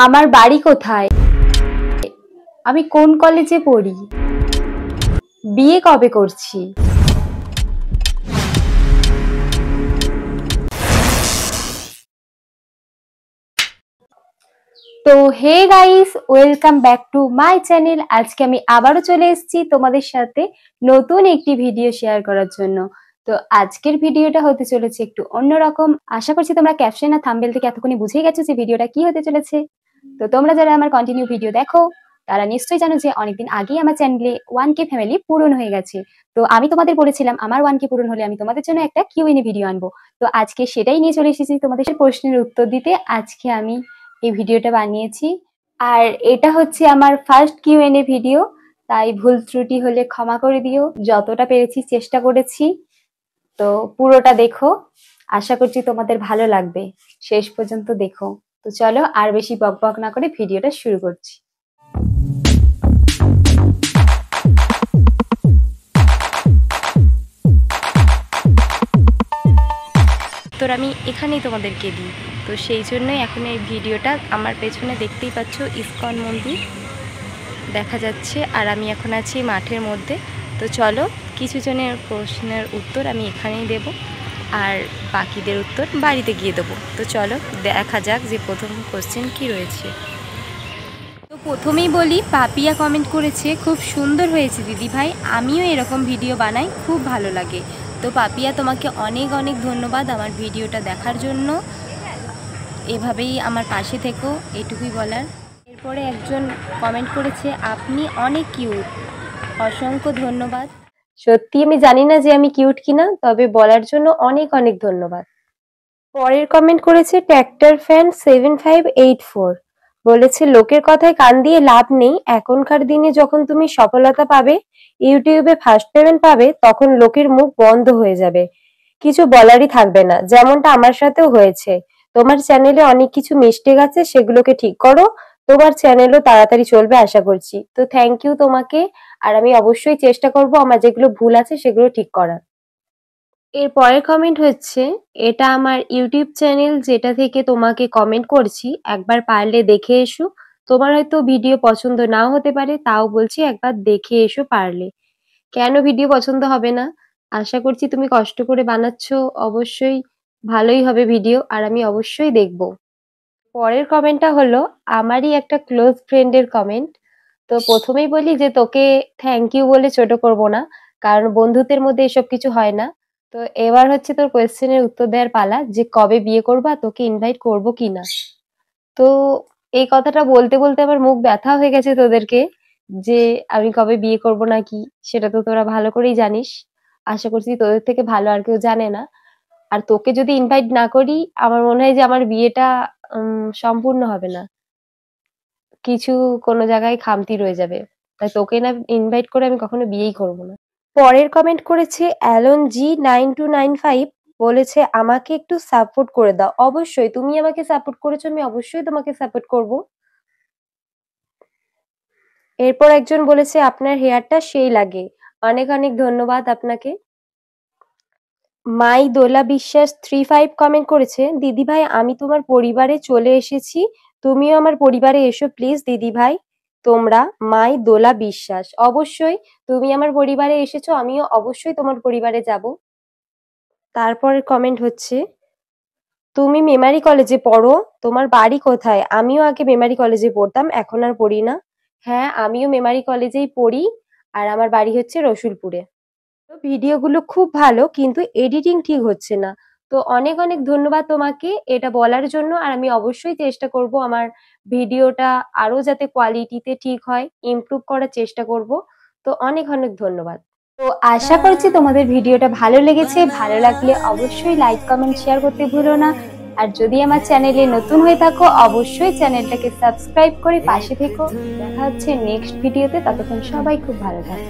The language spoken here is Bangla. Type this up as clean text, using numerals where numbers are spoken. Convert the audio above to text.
আমার বাড়ি কোথায়, আমি কোন কলেজে পড়ি, বিয়ে কবে করছি। তো hey guys, welcome back to my channel. আজকে আমি আবারও চলে এসেছি তোমাদের সাথে নতুন একটি ভিডিও শেয়ার করার জন্য। তো আজকের ভিডিওটা হতে চলেছে একটু অন্যরকম। আশা করছি তোমরা ক্যাপশন আর থাম্বনেল থেকে এতক্ষণে বুঝেই গেছো যে ভিডিওটা কি হতে চলেছে। তো তোমরা যারা আমার কন্টিনিউ ভিডিও দেখো তারা নিশ্চয়ই জানো যে অনেকদিন আগেই আমার চ্যানেলে 1K ফ্যামিলি পূরণ হয়ে গেছে। তো আমি তোমাদের বলেছিলাম আমার 1K পূরণ হলে আমি তোমাদের জন্য একটা কিউএনএ ভিডিও আনবো। তো আজকে সেটাই নিয়ে চলে এসেছি তোমাদের প্রশ্নের উত্তর দিতে। আজকে আমি এই ভিডিওটা বানিয়েছি, আর এটা হচ্ছে আমার ফার্স্ট কিউএনএ ভিডিও, তাই ভুল ত্রুটি হলে ক্ষমা করে দিও। যতটা পেরেছি চেষ্টা করেছি। তো পুরোটা দেখো, আশা করছি তোমাদের ভালো লাগবে, শেষ পর্যন্ত দেখো। তো চলো আর বেশি বকবক না করে ভিডিওটা শুরু করছি। উত্তর আমি এখানেই তোমাদেরকে দিই। তো সেই জন্যই এখন এই ভিডিওটা আমার পেছনে দেখতেই পাচ্ছ ইসকন মন্দির দেখা যাচ্ছে, আর আমি এখন আছি মাঠের মধ্যে। তো চলো কিছু জনের প্রশ্নের উত্তর আমি এখানেই দেব, আর বাকিদের উত্তর বাড়িতে গিয়ে দেবো। তো চলো দেখা যাক যে প্রথম কোশ্চেন কি রয়েছে। তো প্রথমেই বলি, পাপিয়া কমেন্ট করেছে খুব সুন্দর হয়েছে দিদি ভাই, আমিও এরকম ভিডিও বানাই, খুব ভালো লাগে। তো পাপিয়া তোমাকে অনেক অনেক ধন্যবাদ আমার ভিডিওটা দেখার জন্য, এভাবেই আমার পাশে থেকো, এটুকুই বলার। এরপরে একজন কমেন্ট করেছে আপনি অনেক কিউট, অসংখ্য ধন্যবাদ। সত্যি আমি জানি না যে আমি কিউট কিনা, তবে বলার জন্য অনেক অনেক ধন্যবাদ। পরের কমেন্ট করেছে ট্র্যাক্টর ফ্যান 7584, বলেছে লোকের কথায় কান দিয়ে লাভ নেই, এখনকার দিনে যখন তুমি সফলতা পাবে, ইউটিউবে ফার্স্ট পেমেন্ট পাবে, তখন লোকের মুখ বন্ধ হয়ে যাবে, কিছু বলারই থাকবে না, যেমনটা আমার সাথেও হয়েছে। তোমার চ্যানেলে অনেক কিছু মিস্টেক আছে, সেগুলোকে ঠিক করো, তোমার চ্যানেলও তাড়াতাড়ি চলবে আশা করছি। তো থ্যাংক ইউ তোমাকে, আর আমি অবশ্যই চেষ্টা করব আমার যেগুলো ভুল আছে সেগুলো ঠিক করার। এর পরের কমেন্ট হচ্ছে, এটা আমার ইউটিউব চ্যানেল যেটা থেকে তোমাকে কমেন্ট করছি, একবার পারলে দেখে এসো। তোমার হয়তো ভিডিও পছন্দ নাও হতে পারে, তাও বলছি একবার দেখে এসো পারলে। কেন ভিডিও পছন্দ হবে না? আশা করছি তুমি কষ্ট করে বানাচ্ছ, অবশ্যই ভালোই হবে ভিডিও, আর আমি অবশ্যই দেখব। পরের কমেন্টটা হলো আমারই একটা ক্লোজ ফ্রেন্ডের কমেন্ট। তো প্রথমেই বলি যে তোকে থ্যাংক ইউ বলে ছোট করব না, কারণ বন্ধুত্বের মধ্যে এসব কিছু হয় না। তো এবার হচ্ছে তোর কোয়েশ্চেনের উত্তর দেওয়ার পালা, যে কবে বিয়ে করবা, তোকে ইনভাইট করব কিনা। তো এই কথাটা বলতে বলতে আমার মুখ ব্যথা হয়ে গেছে তোদেরকে, যে আমি কবে বিয়ে করব না কি, সেটা তো তোরা ভালো করেই জানিস। আশা করছি তোদের থেকে ভালো আর কেউ জানে না। আর তোকে যদি ইনভাইট না করি, আমার মনে হয় যে আমার বিয়েটা সম্পূর্ণ হবে না, কিছু কোনো জায়গায় খামতি রয়ে যাবে। তাই তোকে না ইনভাইট করে আমি কখনো বিয়েই করব না। পরের কমেন্ট করেছে অ্যালন G9295, বলেছে আমাকে একটু সাপোর্ট করে দাও। অবশ্যই, তুমি আমাকে সাপোর্ট করেছো, আমি অবশ্যই তোমাকে সাপোর্ট করব। এরপর একজন বলেছে আপনার হেয়ারটা সেই লাগে, অনেক অনেক ধন্যবাদ আপনাকে। মাই দোলা বিশ্বাস 35 কমেন্ট করেছে দিদি ভাই আমি তোমার পরিবারে চলে এসেছি, তুমিও আমার পরিবারে এসো প্লিজ দিদি ভাই। তোমরা মাই দোলা বিশ্বাস, অবশ্যই তুমি আমার পরিবারে এসেছো, আমিও অবশ্যই তোমার পরিবারে যাব। তারপরের কমেন্ট হচ্ছে তুমি মেমারি কলেজে পড়ো, তোমার বাড়ি কোথায়? আমিও আগে মেমারি কলেজে পড়তাম, এখন আর পড়ি না। হ্যাঁ, আমিও মেমারি কলেজেই পড়ি, আর আমার বাড়ি হচ্ছে রসুলপুরে। ভিডিওগুলো খুব ভালো, কিন্তু এডিটিং ঠিক হচ্ছে না। তো অনেক অনেক ধন্যবাদ তোমাকে এটা বলার জন্য, আর আমি অবশ্যই চেষ্টা করব আমার ভিডিওটা আরো যাতে কোয়ালিটিতে ঠিক হয়, ইমপ্রুভ করার চেষ্টা করব। তো অনেক অনেক ধন্যবাদ। তো আশা করছি তোমাদের ভিডিওটা ভালো লেগেছে, ভালো লাগলে অবশ্যই লাইক কমেন্ট শেয়ার করতে ভুলো না। আর যদি আমার চ্যানেলে নতুন হয়ে থাকো, অবশ্যই চ্যানেলটাকে সাবস্ক্রাইব করে পাশে থেকো। দেখা হচ্ছে নেক্সট ভিডিওতে, ততক্ষণ সবাই খুব ভালো থাকো।